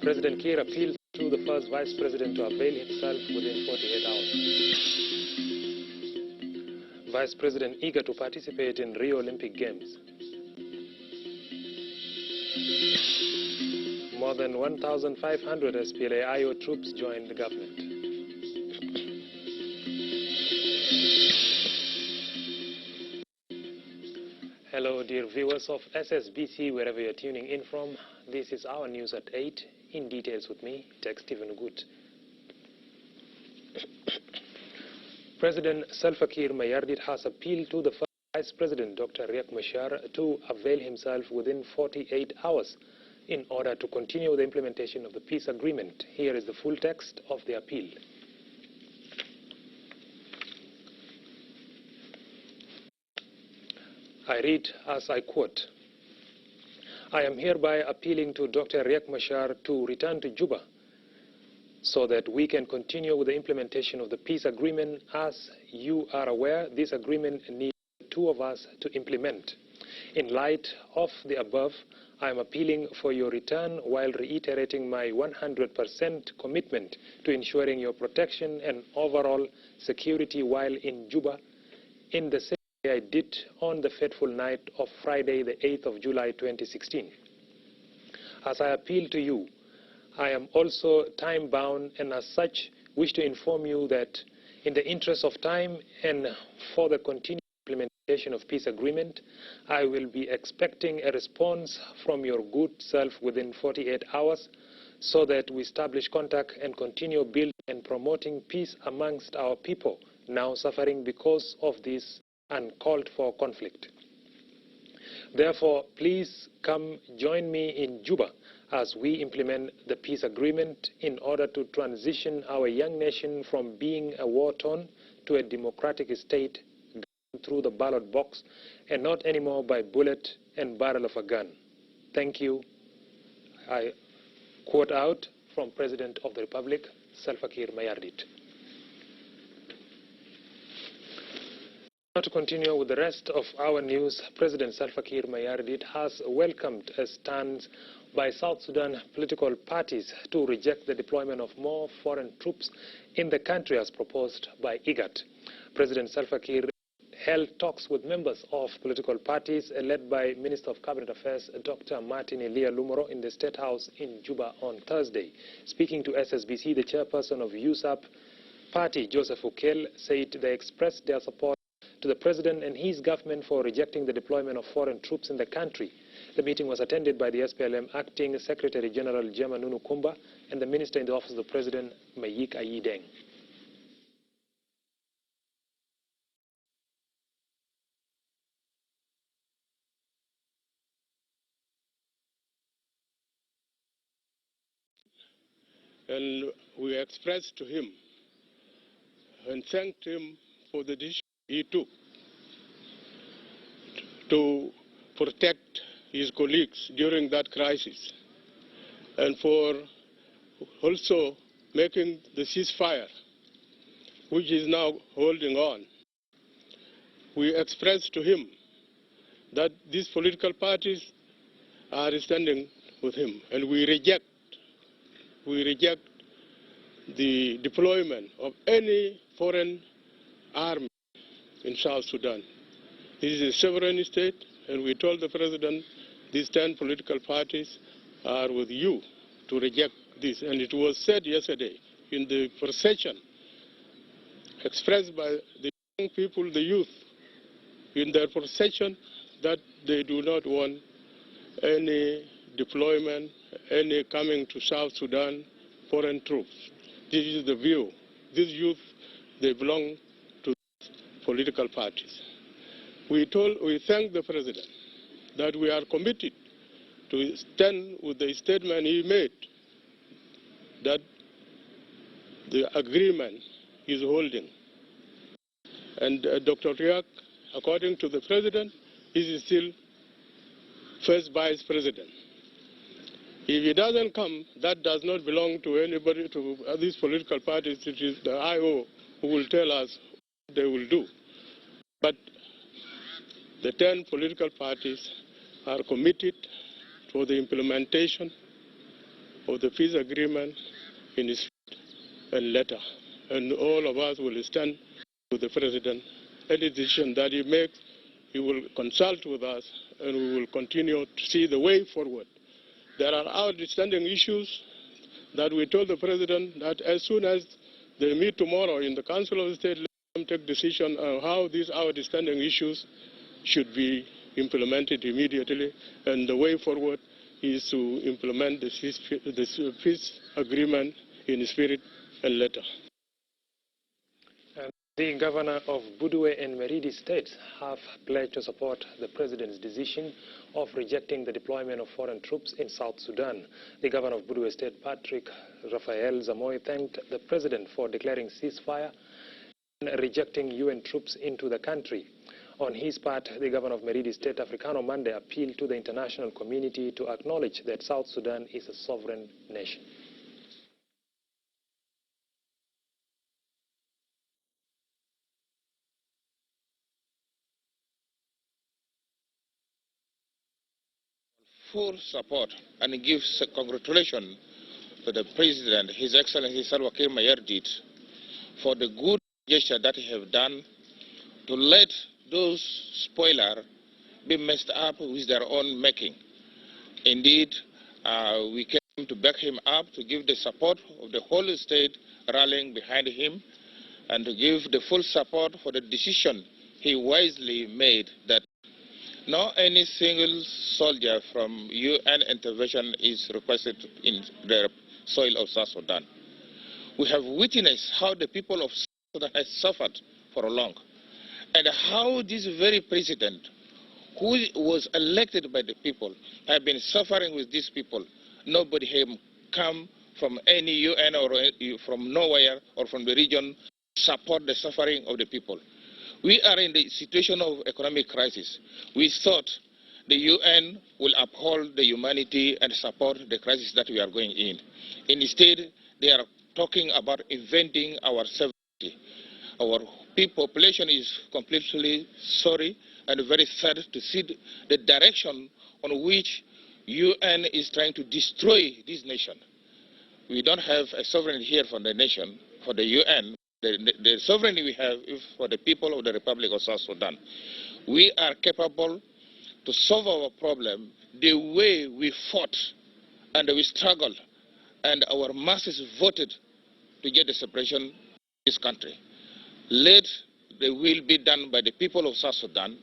President Kiir appealed to the first Vice President to avail himself within 48 hours. Vice President eager to participate in Rio Olympic Games. More than 1,500 SPLA-IO troops joined the government. Hello, dear viewers of SSBC, wherever you're tuning in from. This is our news at 8. In details with me, Tech Stephen Good. President Salva Kiir Mayardit has appealed to the first Vice President, Dr. Riek Machar, to avail himself within 48 hours in order to continue the implementation of the peace agreement. Here is the full text of the appeal. I read as I quote, I am hereby appealing to Dr. Riek Machar to return to Juba so that we can continue with the implementation of the peace agreement. As you are aware, this agreement needs two of us to implement. In light of the above, I am appealing for your return while reiterating my 100% commitment to ensuring your protection and overall security while in Juba in the same I did on the fateful night of Friday, the 8th of July 2016. As I appeal to you, I am also time-bound and as such wish to inform you that in the interest of time and for the continued implementation of peace agreement, I will be expecting a response from your good self within 48 hours so that we establish contact and continue building and promoting peace amongst our people now suffering because of this uncalled for conflict. Therefore, please come join me in Juba as we implement the peace agreement in order to transition our young nation from being a war-torn to a democratic state through the ballot box and not anymore by bullet and barrel of a gun. Thank you. I quote out from President of the Republic, Salva Kiir Mayardit. Now to continue with the rest of our news, President Salva Kiir Mayardit has welcomed a stance by South Sudan political parties to reject the deployment of more foreign troops in the country as proposed by IGAD. President Salva Kiir held talks with members of political parties led by Minister of Cabinet Affairs Dr. Martin Elia Lumoro in the State House in Juba on Thursday. Speaking to SSBC, the chairperson of USAP party, Joseph Ukel, said they expressed their support to the President and his government for rejecting the deployment of foreign troops in the country. The meeting was attended by the SPLM Acting Secretary General Jema Nunu Kumba and the Minister in the Office of the President, Mayik Ayideng. And we expressed to him and thanked him for the decision he took to protect his colleagues during that crisis and for also making the ceasefire, which is now holding on. We expressed to him that these political parties are standing with him, and we reject the deployment of any foreign army in South Sudan. This is a sovereign state, and we told the President these 10 political parties are with you to reject this. And it was said yesterday in the procession expressed by the young people, the youth, in their procession that they do not want any deployment, any coming to South Sudan foreign troops. This is the view. These youth, they belong to political parties. We thank the President that we are committed to stand with the statement he made that the agreement is holding. And Dr. Riek, according to the President, is still first Vice President. If he doesn't come, that does not belong to anybody, to these political parties. It is the IO who will tell us what they will do. But the 10 political parties are committed to the implementation of the peace agreement in spirit and letter. And all of us will stand with the President. Any decision that he makes, he will consult with us, and we will continue to see the way forward. There are outstanding issues that we told the President that as soon as they meet tomorrow in the Council of the State, let them take decision on how these outstanding issues should be implemented immediately, and the way forward is to implement the peace agreement in spirit and letter. The governor of Budue and Meridi states have pledged to support the president's decision of rejecting the deployment of foreign troops in South Sudan. The governor of Budue State, Patrick Raphael Zamoy, thanked the president for declaring ceasefire and rejecting UN troops into the country. On his part, the governor of Meridi State, Africano Mande, appealed to the international community to acknowledge that South Sudan is a sovereign nation. Full support and gives congratulations to the President, His Excellency Salva Kiir Mayardit, for the good gesture that he have done to let those spoilers be messed up with their own making. Indeed, we came to back him up, to give the support of the whole state rallying behind him, and to give the full support for the decision he wisely made that not any single soldier from UN intervention is requested in the soil of South Sudan. We have witnessed how the people of South Sudan have suffered for long, and how this very president, who was elected by the people, have been suffering with these people. Nobody have come from any UN or from nowhere or from the region to support the suffering of the people. We are in the situation of economic crisis. We thought the UN will uphold the humanity and support the crisis that we are going in. Instead, they are talking about inventing our sovereignty. Our population is completely sorry and very sad to see the direction on which UN is trying to destroy this nation. We don't have a sovereignty here for the nation, for the UN. The sovereignty we have is for the people of the Republic of South Sudan. We are capable to solve our problem the way we fought and we struggled and our masses voted to get the separation of this country. Let the will be done by the people of South Sudan.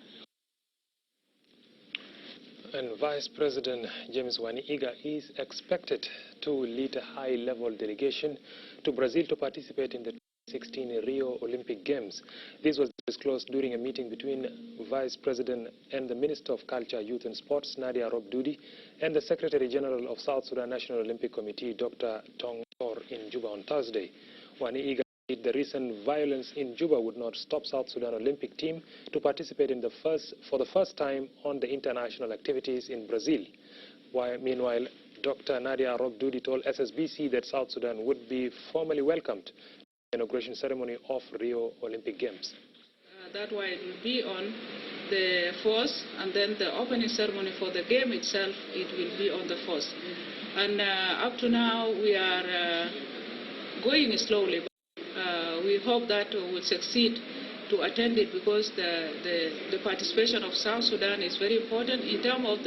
And Vice President James Waniiga is expected to lead a high-level delegation to Brazil to participate in the 2016 Rio Olympic Games. This was disclosed during a meeting between Vice President and the Minister of Culture, Youth and Sports, Nadia Rob Dudi, and the Secretary General of South Sudan National Olympic Committee, Dr. Tong Tor, in Juba on Thursday. Waniiga said the recent violence in Juba would not stop South Sudan Olympic team to participate in for the first time on the international activities in Brazil. Meanwhile, Dr. Nadia Rob Dudi told SSBC that South Sudan would be formally welcomed inauguration ceremony of Rio Olympic Games. That's why it will be on the 4th, and then the opening ceremony for the game itself, it will be on the 4th. And up to now, we are going slowly, but we hope that we will succeed to attend it, because the participation of South Sudan is very important in terms of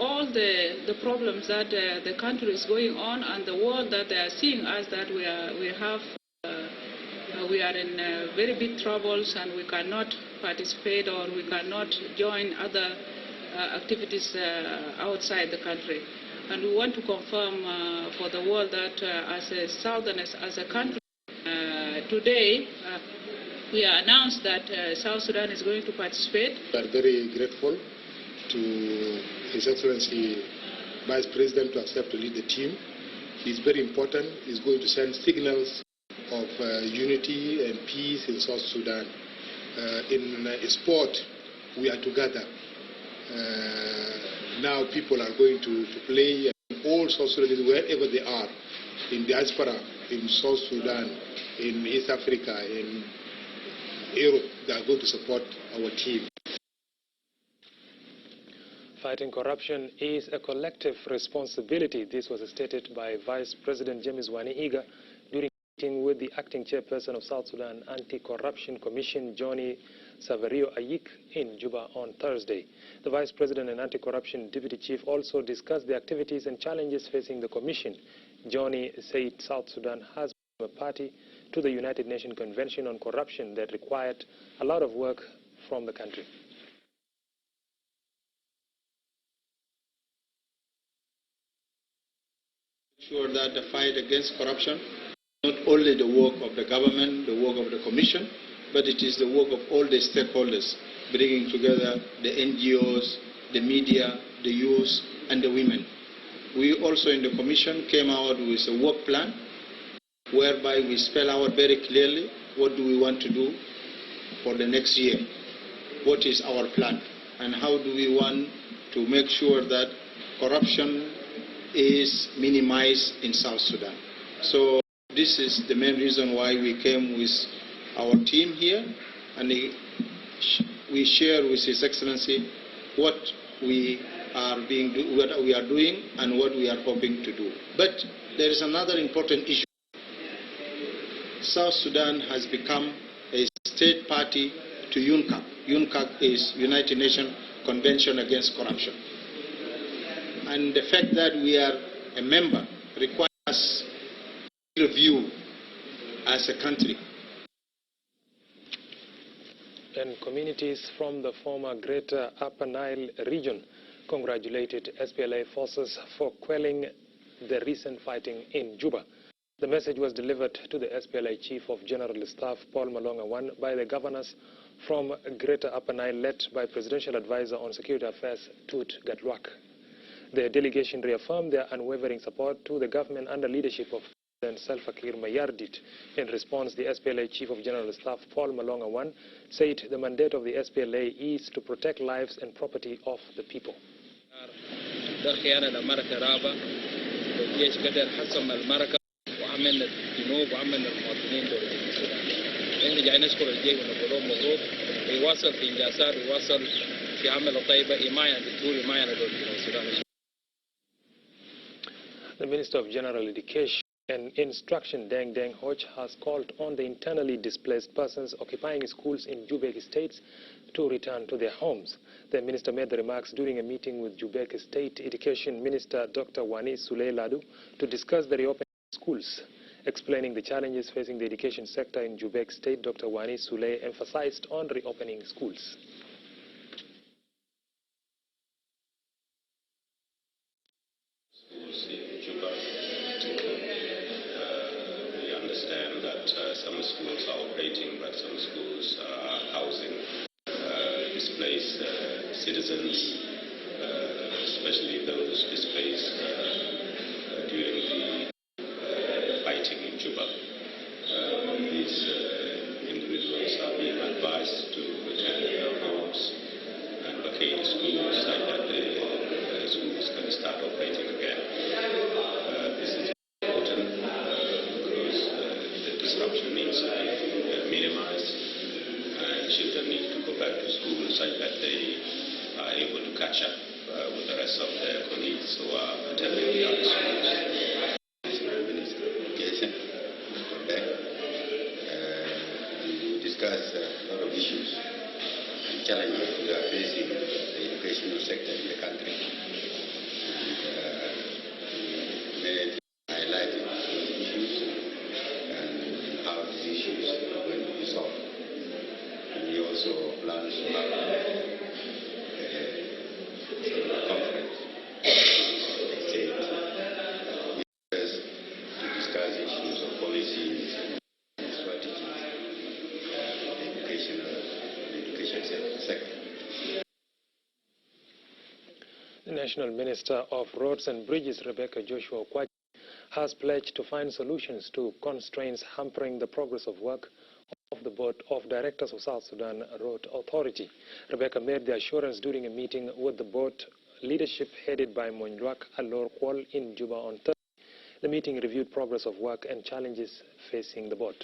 all the problems that the country is going on, and the world that they are seeing us that we are in very big troubles, and we cannot participate or we cannot join other activities outside the country. And we want to confirm for the world that as a Southerners, as a country, today we announced that South Sudan is going to participate. We are very grateful to His Excellency Vice President to accept to lead the team. It's very important. It's going to send signals of unity and peace in South Sudan. In sport, we are together. Now people are going to play, and all South Sudanese, wherever they are, in diaspora, in South Sudan, in East Africa, in Europe, they are going to support our team. Fighting corruption is a collective responsibility. This was stated by Vice President James Wani Iga during a meeting with the acting chairperson of South Sudan Anti-Corruption Commission, Johnny Saverio Ayik, in Juba on Thursday. The Vice President and Anti-Corruption Deputy Chief also discussed the activities and challenges facing the Commission. Johnny said South Sudan has become a party to the United Nations Convention on Corruption that required a lot of work from the country. Sure that the fight against corruption is not only the work of the government, the work of the Commission, but it is the work of all the stakeholders, bringing together the NGOs, the media, the youth, and the women. We also in the Commission came out with a work plan whereby we spell out very clearly what do we want to do for the next year, what is our plan, and how do we want to make sure that corruption is minimized in South Sudan. So this is the main reason why we came with our team here, and we share with His Excellency what we are doing and what we are hoping to do. But there is another important issue. South Sudan has become a state party to UNCAC. UNCAC is United Nations Convention Against Corruption. And the fact that we are a member requires us to review as a country. And communities from the former Greater Upper Nile region congratulated SPLA forces for quelling the recent fighting in Juba. The message was delivered to the SPLA Chief of General Staff Paul Malonga I by the governors from Greater Upper Nile, led by Presidential Advisor on Security Affairs Tut Gatluak. The delegation reaffirmed their unwavering support to the government under leadership of President Salva Kiir Mayardit. In response, the SPLA Chief of General Staff Paul Malonga I said the mandate of the SPLA is to protect lives and property of the people. The Minister of General Education and Instruction, Deng Deng Hoch, has called on the internally displaced persons occupying schools in Jubek State to return to their homes. The minister made the remarks during a meeting with Jubek State Education Minister Dr. Wani Suley Ladu to discuss the reopening of schools. Explaining the challenges facing the education sector in Jubek State, Dr. Wani Suley emphasized on reopening schools. Some schools are operating, but some schools are housing displaced citizens, especially those displaced during the fighting in Juba. These individuals are being advised to return to their homes and vacate schools so that the schools can start operating again. This is important because the disruption needs to be minimized, and children need to go back to school so that they are able to catch up with the rest of their colleagues who are attending the other schools. Minister of Education today discussed a lot of issues and challenges we are facing in the educational sector in the country. And highlighted those issues and how these issues are going to be solved. And we also plan to have a conference exchange to discuss issues of policies and strategies in the education sector. The National Minister of Roads and Bridges, Rebecca Joshua Okwache, has pledged to find solutions to constraints hampering the progress of work of the Board of Directors of South Sudan Road Authority. Rebecca made the assurance during a meeting with the board leadership headed by Monjwak Alor Kwol in Juba on Thursday. The meeting reviewed progress of work and challenges facing the board.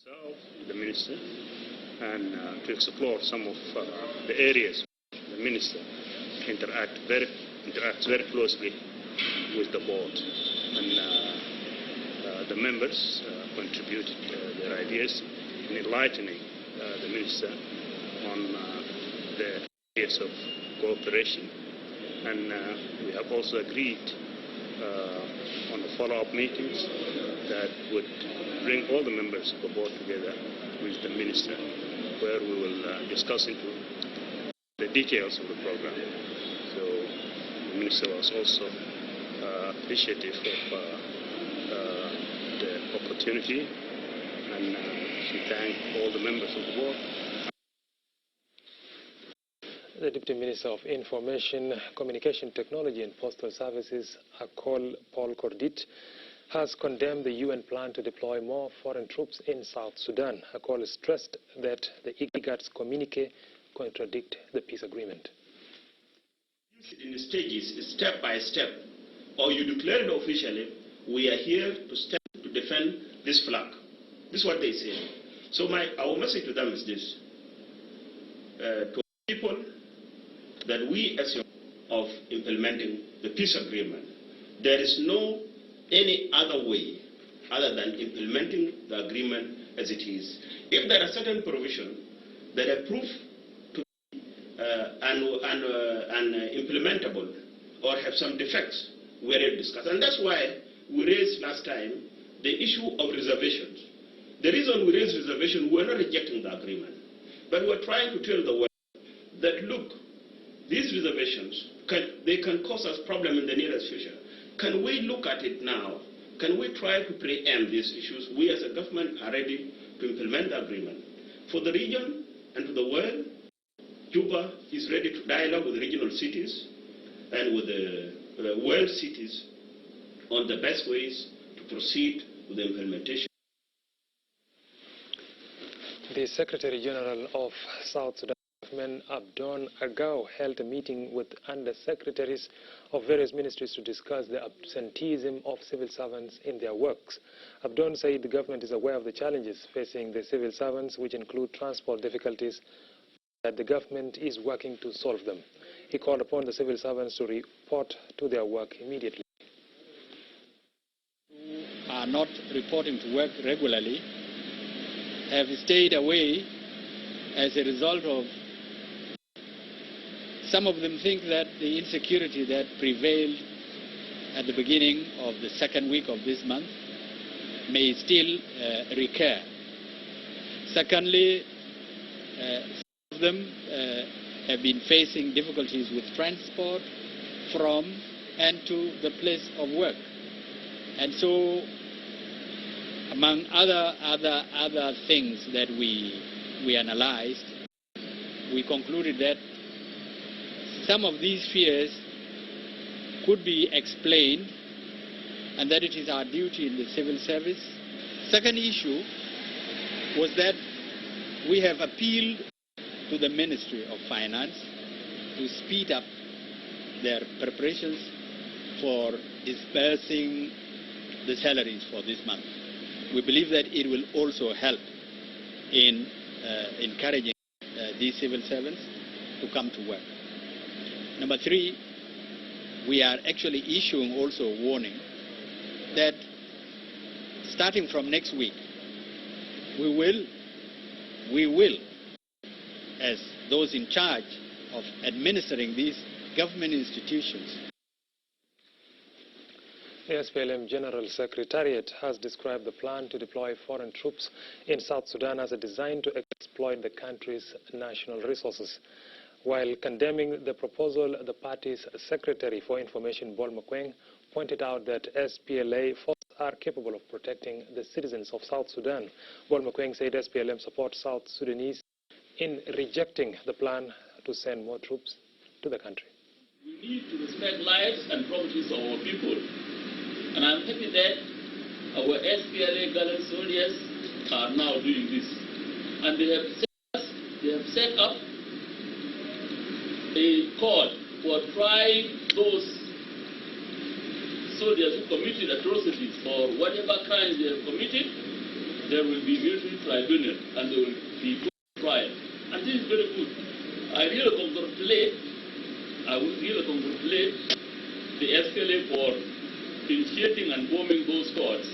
The minister and to explore some of the areas the minister interacts very closely with the board, and the members contributed their ideas in enlightening the minister on the areas of cooperation, and we have also agreed on the follow-up meetings that would bring all the members of the board together with the minister, where we will discuss into the details of the program. So the minister was also appreciative of the opportunity, and she thanked all the members of the board. The Deputy Minister of Information, Communication Technology and Postal Services, Paul Kordit, has condemned the UN plan to deploy more foreign troops in South Sudan. Akol stressed that the IGAD's communique contradict the peace agreement. In stages, step by step, or you declare it officially, we are here to stand to defend this flag. This is what they say. So our message to them is this. To people, that we as of implementing the peace agreement, there is no any other way other than implementing the agreement as it is. If there are certain provisions that are proved to be implementable or have some defects, we are ready to discuss. And that's why we raised last time the issue of reservations. The reason we raised reservation, we are not rejecting the agreement, but we are trying to tell the world that, look, these reservations, they can cause us problems in the nearest future. Can we look at it now? Can we try to preempt these issues? We as a government are ready to implement the agreement. For the region and to the world, Juba is ready to dialogue with regional cities and with the world cities on the best ways to proceed with the implementation. The Secretary General of South Sudan, Abdon Agao, held a meeting with undersecretaries of various ministries to discuss the absenteeism of civil servants in their works. Abdon said the government is aware of the challenges facing the civil servants, which include transport difficulties, that the government is working to solve them. He called upon the civil servants to report to their work immediately. Who are not reporting to work regularly have stayed away as a result of some of them think that the insecurity that prevailed at the beginning of the second week of this month may still recur. Secondly, some of them have been facing difficulties with transport from and to the place of work. And so, among other things that we analyzed, we concluded that some of these fears could be explained, and that it is our duty in the civil service. Second issue was that we have appealed to the Ministry of Finance to speed up their preparations for disbursing the salaries for this month. We believe that it will also help in encouraging these civil servants to come to work. Number three, we are actually issuing also a warning that starting from next week, we will, as those in charge of administering these government institutions. The SPLM General Secretariat has described the plan to deploy foreign troops in South Sudan as a design to exploit the country's national resources. While condemning the proposal, the party's Secretary for Information, Bol Mokweng, pointed out that SPLA forces are capable of protecting the citizens of South Sudan. Bol Mokweng said SPLM supports South Sudanese in rejecting the plan to send more troops to the country. We need to respect lives and properties of our people. And I'm happy that our SPLA gallant soldiers are now doing this. And they have set up a call for trying those soldiers who committed atrocities or whatever crimes they have committed there will be military tribunal and there will be trial. And this is very good. I would really congratulate the SPLA for initiating and bombing those courts.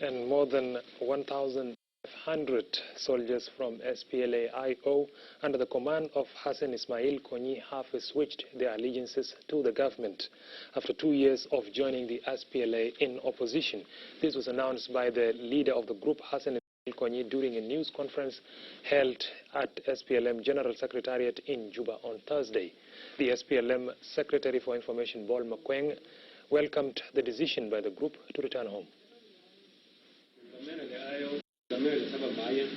And more than 1,500 soldiers from SPLA-IO under the command of Hassan Ismail Konyi have switched their allegiances to the government after 2 years of joining the SPLA in opposition. This was announced by the leader of the group, Hassan Ismail Konyi, during a news conference held at SPLM General Secretariat in Juba on Thursday. The SPLM Secretary for Information, Bol Makweng, welcomed the decision by the group to return home. انضمينا لسبب معين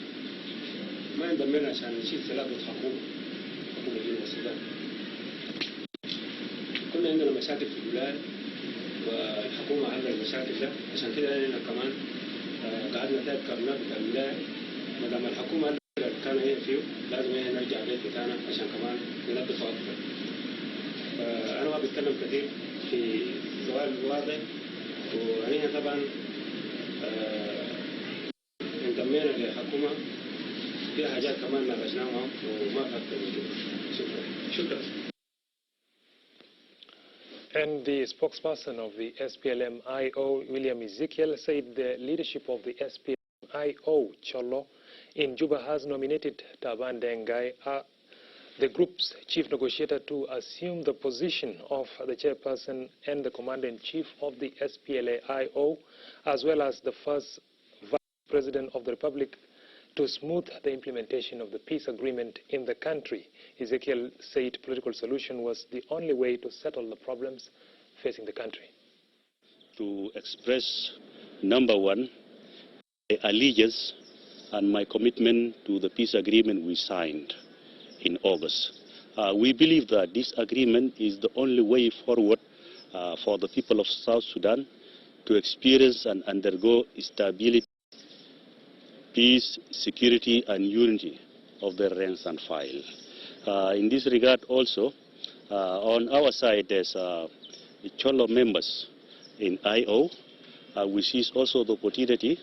ما انضمينا عشان نشيل سلابة حكومة جنوب السودان. كنا عندنا مشاكل في الولاية والحكومة حل المشاكل ده عشان كده احنا كمان قعدنا تايب كابينات بتاع الولاية ما دام الحكومة حل كان هي فيه لازم احنا نرجع البيت بتاعنا عشان كمان ننظفه أكثر. أنا ما بتكلم كثير في سؤال واضح وأنا طبعا انضمينا للحكومة فيها حاجات كمان ناقشناها وما أكثر من كده. شكرا. And the spokesperson of the SPLM-IO, William Ezekiel, said the leadership of the SPLM-IO, Cholo, in Juba has nominated Taban Dengai, the group's chief negotiator, to assume the position of the chairperson and the commander-in-chief of the SPLA-IO, as well as the first President of the Republic, to smooth the implementation of the peace agreement in the country. Ezekiel said political solution was the only way to settle the problems facing the country. To express, number one, my allegiance and my commitment to the peace agreement we signed in August. We believe that this agreement is the only way forward for the people of South Sudan to experience and undergo stability, peace, security, and unity of their ranks and file. In this regard also, on our side as Cholo members in IO, we seize also the opportunity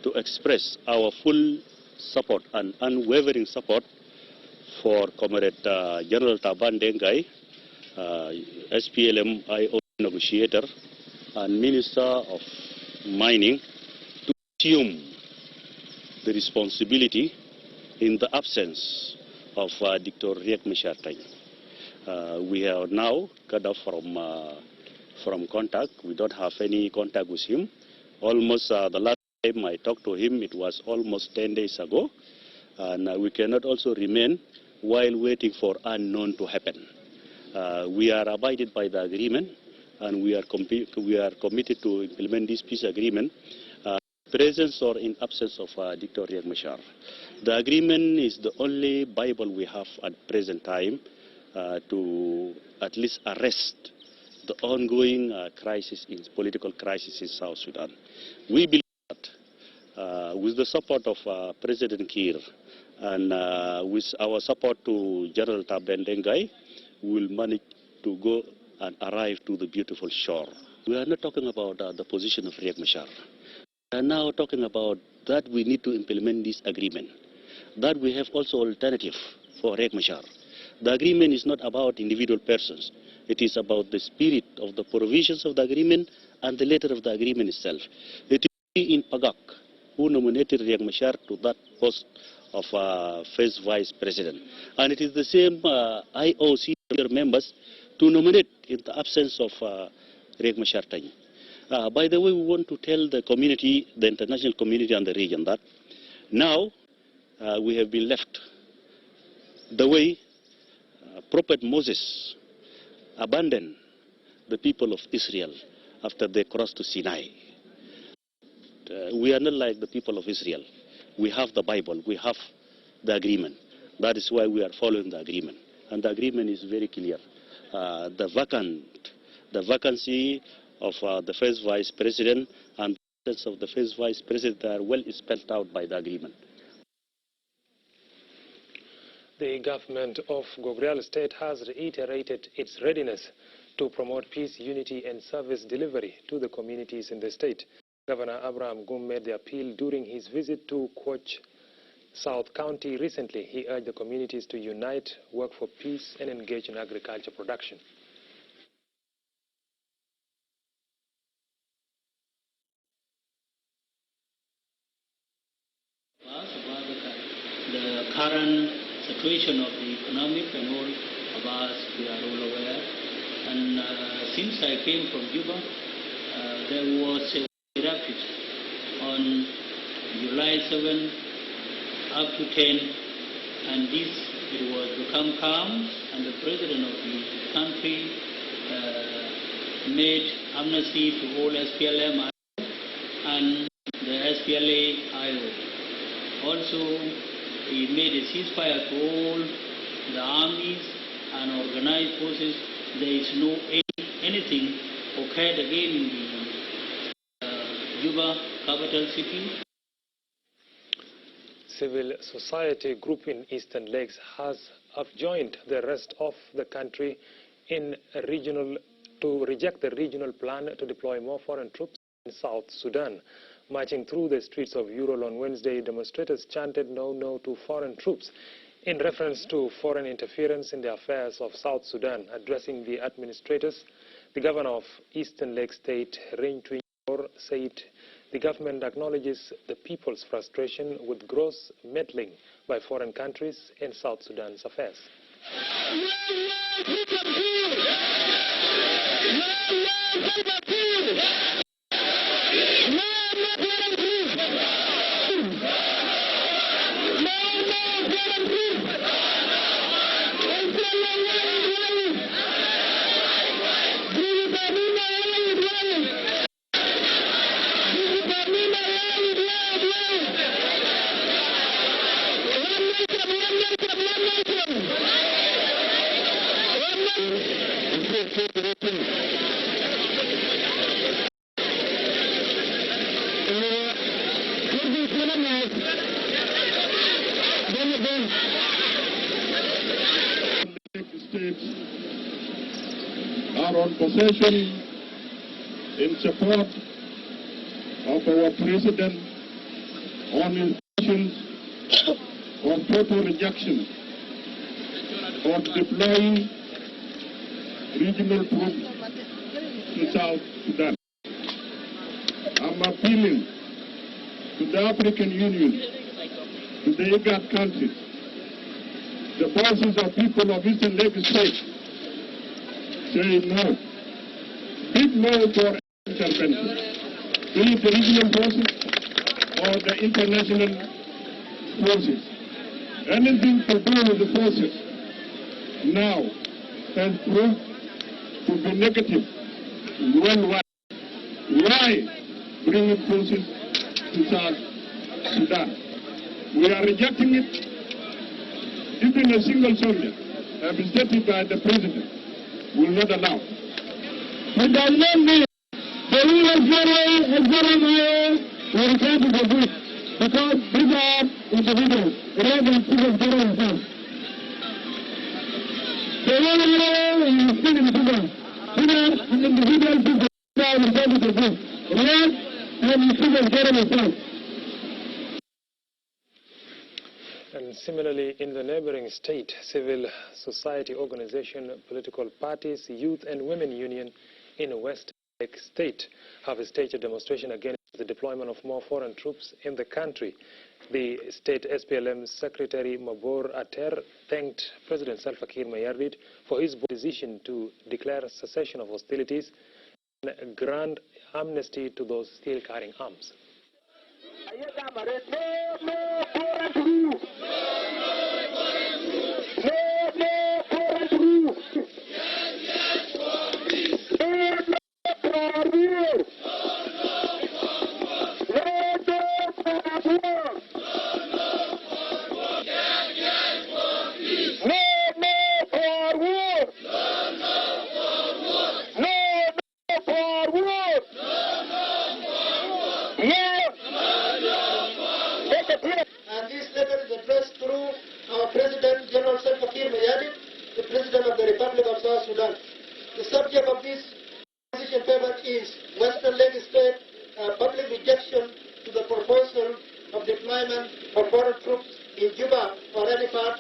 to express our full support and unwavering support for Comrade General Taban Dengai, SPLM-IO negotiator and Minister of Mining, to assume the responsibility in the absence of Dr. Riek Machar. We are now cut off from contact. We don't have any contact with him. Almost the last time I talked to him, it was almost 10 days ago. And we cannot also remain while waiting for unknown to happen. We are abided by the agreement, and we are committed to implement this peace agreement, presence or in absence of Dr. Riek Machar. The agreement is the only Bible we have at present time to at least arrest the ongoing political crisis in South Sudan. We believe that with the support of President Kiir and with our support to General Taban Dengai, we will manage to go and arrive to the beautiful shore. We are not talking about the position of Riek Machar. We are now talking about that we need to implement this agreement, that we have also alternative for Riek Machar. The agreement is not about individual persons. It is about the spirit of the provisions of the agreement and the letter of the agreement itself. It is in Pagak who nominated Riek Machar to that post of first vice president. And it is the same IOC members to nominate in the absence of Riek Machar. By the way, we want to tell the community, the international community and the region, that now we have been left the way Prophet Moses abandoned the people of Israel after they crossed to Sinai. We are not like the people of Israel. We have the Bible, we have the agreement. That is why we are following the agreement. And the agreement is very clear. The vacancy of the first vice president and the absence of the first vice president are well spelled out by the agreement. The government of Gobrial State has reiterated its readiness to promote peace, unity, and service delivery to the communities in the state. Governor Abraham Gum made the appeal during his visit to Quach South County recently. He urged the communities to unite, work for peace, and engage in agriculture production. The current situation of the economic and all of us, we are all aware. And since I came from Juba, there was a eruption on July 7 up to 10, and it was become calm, and the president of the country made amnesty to all SPLM and the SPLA-IO. Also, he made a ceasefire to all the armies and organized forces. There is no anything occurred again in the Juba capital city. Civil society group in Eastern Lakes has joined the rest of the country to reject the regional plan to deploy more foreign troops in South Sudan. Marching through the streets of Ural on Wednesday, demonstrators chanted "No, no" to foreign troops in reference to foreign interference in the affairs of South Sudan. Addressing the administrators, the governor of Eastern Lake State, Ring Twinyor, said the government acknowledges the people's frustration with gross meddling by foreign countries in South Sudan's affairs. Are on possession in support of our president on his actions of total rejection of deploying regional troops to South Sudan. I'm appealing to the African Union, to the IGAD countries, the voices of people of Eastern Lake State, say no. Big no for intervention, be it the regional forces or the international forces. Anything to do with the forces now has proved to be negative worldwide. Why bring forces to South Sudan? We are rejecting it. Even a single soldier, as stated by the president, will not allow. But does not mean the rule of general and general will return to the group, because these are individuals, rather than civil general himself. The rule of general is still individual. These are individual people who are return to the group, rather than civil general himself. And similarly, in the neighboring state, civil society organization, political parties, youth and women union in West Lake State have staged a demonstration against the deployment of more foreign troops in the country. The state SPLM Secretary Mabor Ater thanked President Salva Kiir Mayardit for his decision to declare cessation of hostilities and grant amnesty to those still carrying arms. And this letter is addressed through our President, General Salva Kiir Mayardit, the President of the Republic of South Sudan. The subject of this position paper is Western Lake State public rejection to the proposal of deployment of foreign troops in Juba or any part